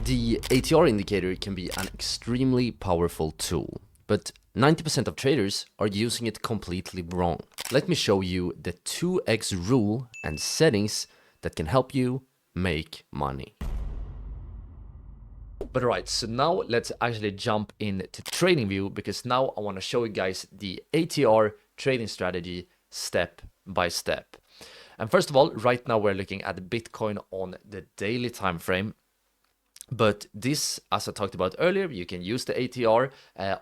The ATR indicator can be an extremely powerful tool, but 90% of traders are using it completely wrong. Let me show you the 2x rule and settings that can help you make money. But alright, so now let's actually jump into TradingView, because now I want to show you guys the ATR trading strategy step by step. And first of all, right now we're looking at Bitcoin on the daily time frame. But this, as I talked about earlier, you can use the ATR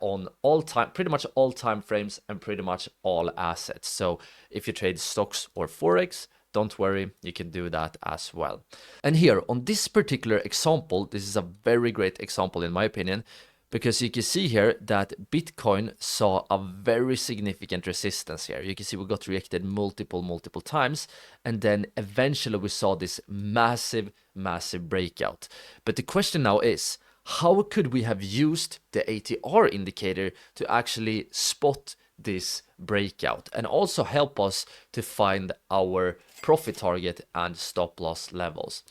on all time, pretty much all time frames and pretty much all assets. So if you trade stocks or Forex, don't worry, you can do that as well. And here on this particular example, this is a very great example in my opinion, because you can see here that Bitcoin saw a very significant resistance here. You can see we got rejected multiple times, and then eventually we saw this massive breakout. But the question now is, how could we have used the ATR indicator to actually spot this breakout and also help us to find our profit target and stop loss levels?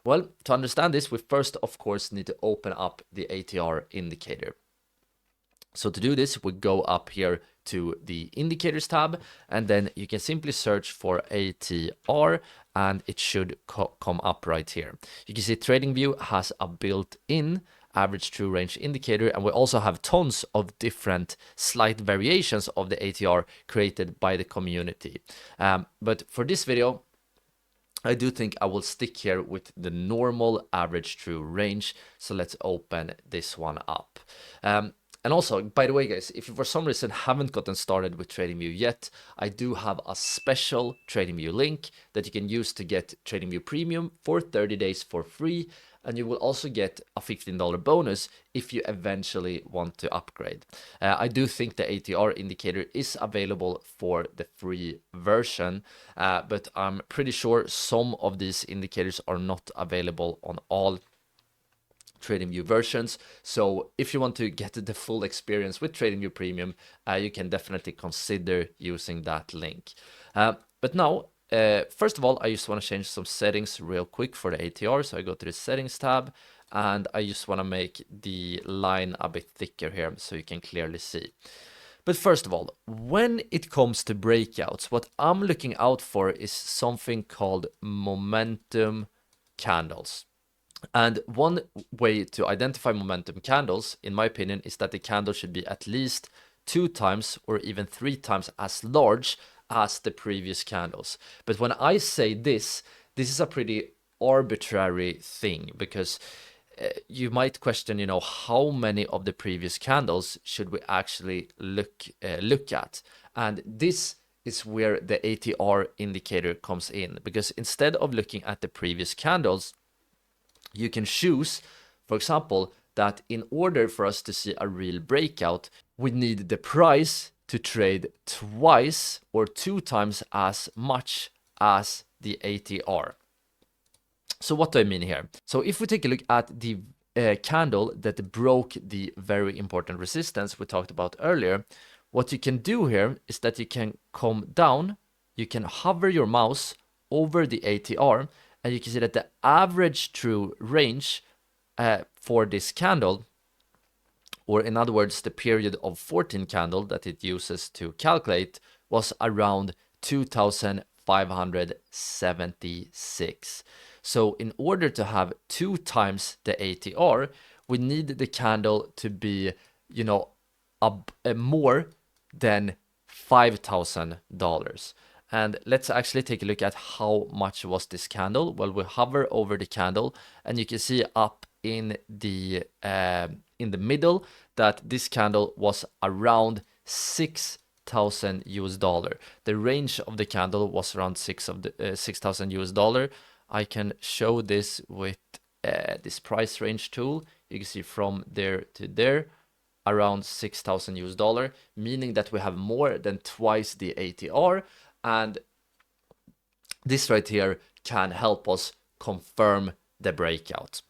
Well, to understand this, we first, of course, need to open up the ATR indicator. So to do this, we go up here to the indicators tab, and then you can simply search for ATR, and it should come up right here. You can see TradingView has a built-in average true range indicator, and we also have tons of different slight variations of the ATR created by the community. But for this video, I do think I will stick here with the normal average true range. So let's open this one up. And also, by the way, guys, if you for some reason haven't gotten started with TradingView yet, I do have a special TradingView link that you can use to get TradingView Premium for 30 days for free. And you will also get a $15 bonus if you eventually want to upgrade. I do think the ATR indicator is available for the free version, but I'm pretty sure some of these indicators are not available on all TradingView versions. So if you want to get the full experience with TradingView Premium, you can definitely consider using that link. But now, first of all, I just want to change some settings real quick for the ATR. So I go to the settings tab, and I just want to make the line a bit thicker here so you can clearly see. But first of all, when it comes to breakouts, what I'm looking out for is something called momentum candles. And one way to identify momentum candles, in my opinion, is that the candle should be at least 2 times or even 3 times as large as the previous candles. But when I say this is a pretty arbitrary thing, because you might question, how many of the previous candles should we actually look at? And this is where the ATR indicator comes in, because instead of looking at the previous candles, you can choose, for example, that in order for us to see a real breakout, we need the price to trade twice or 2 times as much as the ATR. So what do I mean here? So if we take a look at the candle that broke the very important resistance we talked about earlier, what you can do here is that you can come down, you can hover your mouse over the ATR, and you can see that the average true range for this candle, or in other words, the period of 14 candle that it uses to calculate, was around 2,576. So in order to have 2 times the ATR, we need the candle to be, more than $5,000. And let's actually take a look at how much was this candle. Well, we hover over the candle, and you can see up in the middle that this candle was around $6,000. The range of the candle was around $6,000. I can show this with this price range tool. You can see from there to there, around $6,000, meaning that we have more than twice the ATR. And this right here can help us confirm the breakout.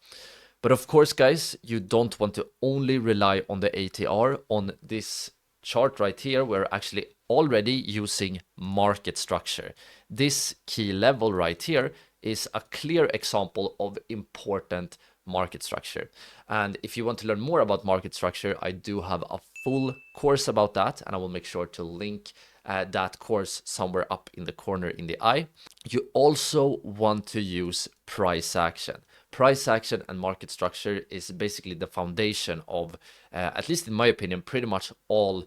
But of course, guys, you don't want to only rely on the ATR. On this chart right here, we're actually already using market structure. This key level right here is a clear example of important market structure. And if you want to learn more about market structure, I do have a full course about that, and I will make sure to link that course somewhere up in the corner in the eye. You also want to use price action. Price action and market structure is basically the foundation of, at least in my opinion, pretty much all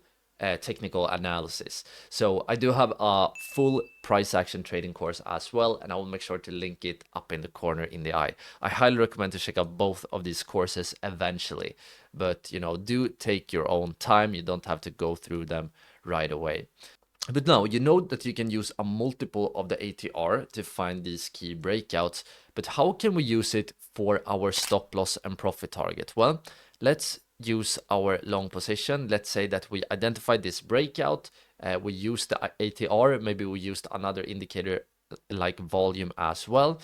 technical analysis. So I do have a full price action trading course as well, and I will make sure to link it up in the corner in the eye. I highly recommend to check out both of these courses eventually, but do take your own time. You don't have to go through them right away. But now you know that you can use a multiple of the ATR to find these key breakouts, but how can we use it for our stop loss and profit target? Well, let's use our long position. Let's say that we identified this breakout, we used the ATR, maybe we used another indicator like volume as well.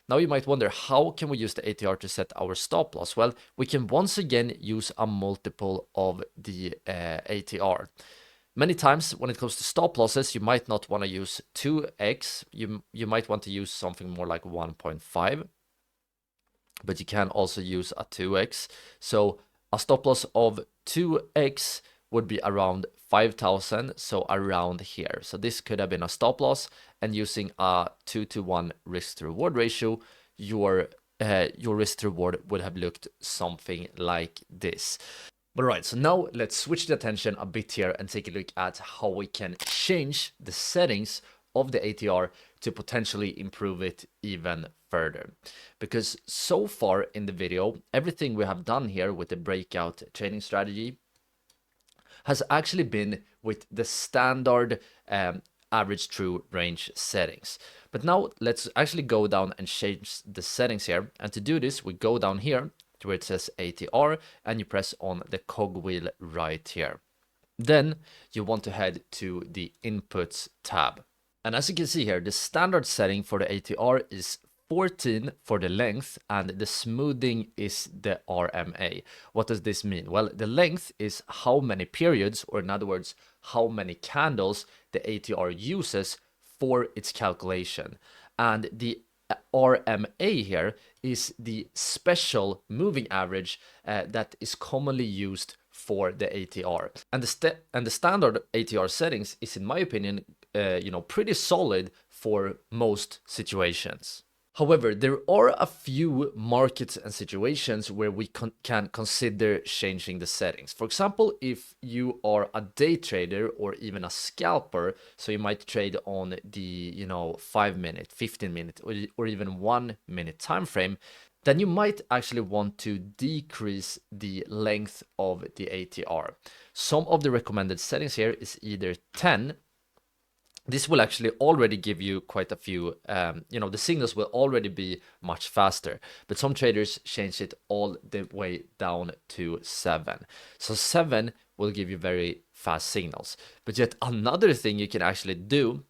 Now you might wonder, how can we use the ATR to set our stop loss? Well, we can once again use a multiple of the ATR. Many times when it comes to stop losses, you might not want to use 2x. You might want to use something more like 1.5, but you can also use a 2x. So a stop loss of 2x would be around 5,000, so around here. So this could have been a stop loss, and using a 2-to-1 risk to reward ratio, your risk to reward would have looked something like this. All right, so now let's switch the attention a bit here and take a look at how we can change the settings of the ATR to potentially improve it even further. Because so far in the video, everything we have done here with the breakout trading strategy has actually been with the standard average true range settings. But now let's actually go down and change the settings here. And to do this, we go down here to where it says ATR, and you press on the cogwheel right here. Then you want to head to the Inputs tab. And as you can see here, the standard setting for the ATR is 14 for the length, and the smoothing is the RMA. What does this mean? Well, the length is how many periods, or in other words, how many candles the ATR uses for its calculation. And the RMA here is the special moving average that is commonly used for the ATR. And the standard ATR settings is, in my opinion, pretty solid for most situations. However, there are a few markets and situations where we can consider changing the settings. For example, if you are a day trader or even a scalper, so you might trade on the 5-minute, 15-minute, or even 1-minute time frame, then you might actually want to decrease the length of the ATR. Some of the recommended settings here is either 10. This will actually already give you quite a few, the signals will already be much faster, but some traders change it all the way down to 7. So 7 will give you very fast signals. But yet another thing you can actually do,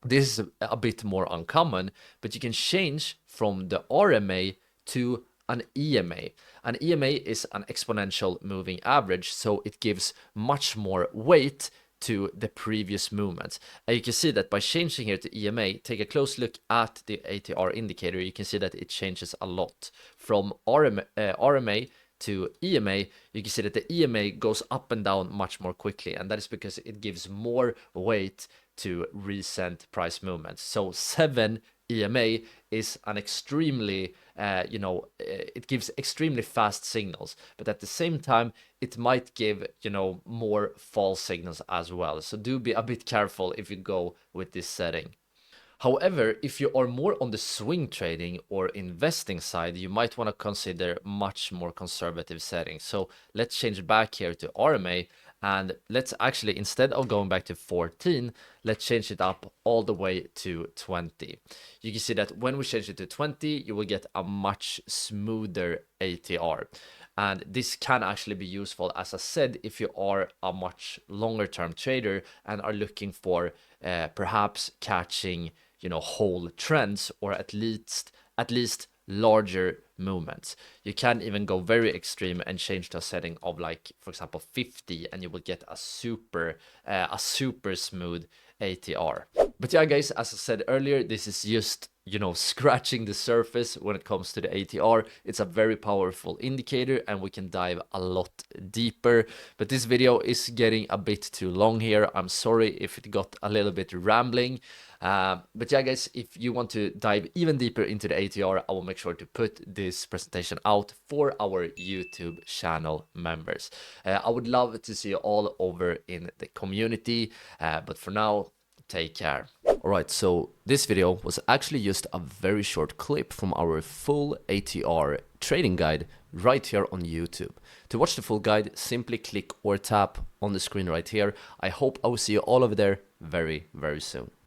this is a bit more uncommon, but you can change from the RMA to an EMA. An EMA is an exponential moving average, so it gives much more weight to the previous movements. And you can see that by changing here to EMA, take a close look at the ATR indicator, you can see that it changes a lot. From RMA to EMA, you can see that the EMA goes up and down much more quickly, and that is because it gives more weight to recent price movements. So 7 EMA is an extremely, it gives extremely fast signals, but at the same time, it might give, more false signals as well. So do be a bit careful if you go with this setting. However, if you are more on the swing trading or investing side, you might want to consider much more conservative settings. So let's change back here to RMA, and let's actually, instead of going back to 14, let's change it up all the way to 20. You can see that when we change it to 20, you will get a much smoother ATR. And this can actually be useful, as I said, if you are a much longer term trader and are looking for perhaps catching, whole trends, or at least larger movements. You can even go very extreme and change to a setting of, like, for example, 50, and you will get a super smooth ATR. But yeah, guys, as I said earlier, this is just scratching the surface when it comes to the ATR. It's a very powerful indicator and we can dive a lot deeper. But this video is getting a bit too long here. I'm sorry if it got a little bit rambling. But yeah, guys, if you want to dive even deeper into the ATR, I will make sure to put this presentation out for our YouTube channel members. I would love to see you all over in the community. But for now, take care. Alright, so this video was actually just a very short clip from our full ATR trading guide right here on YouTube. To watch the full guide, simply click or tap on the screen right here. I hope I will see you all over there very, very soon.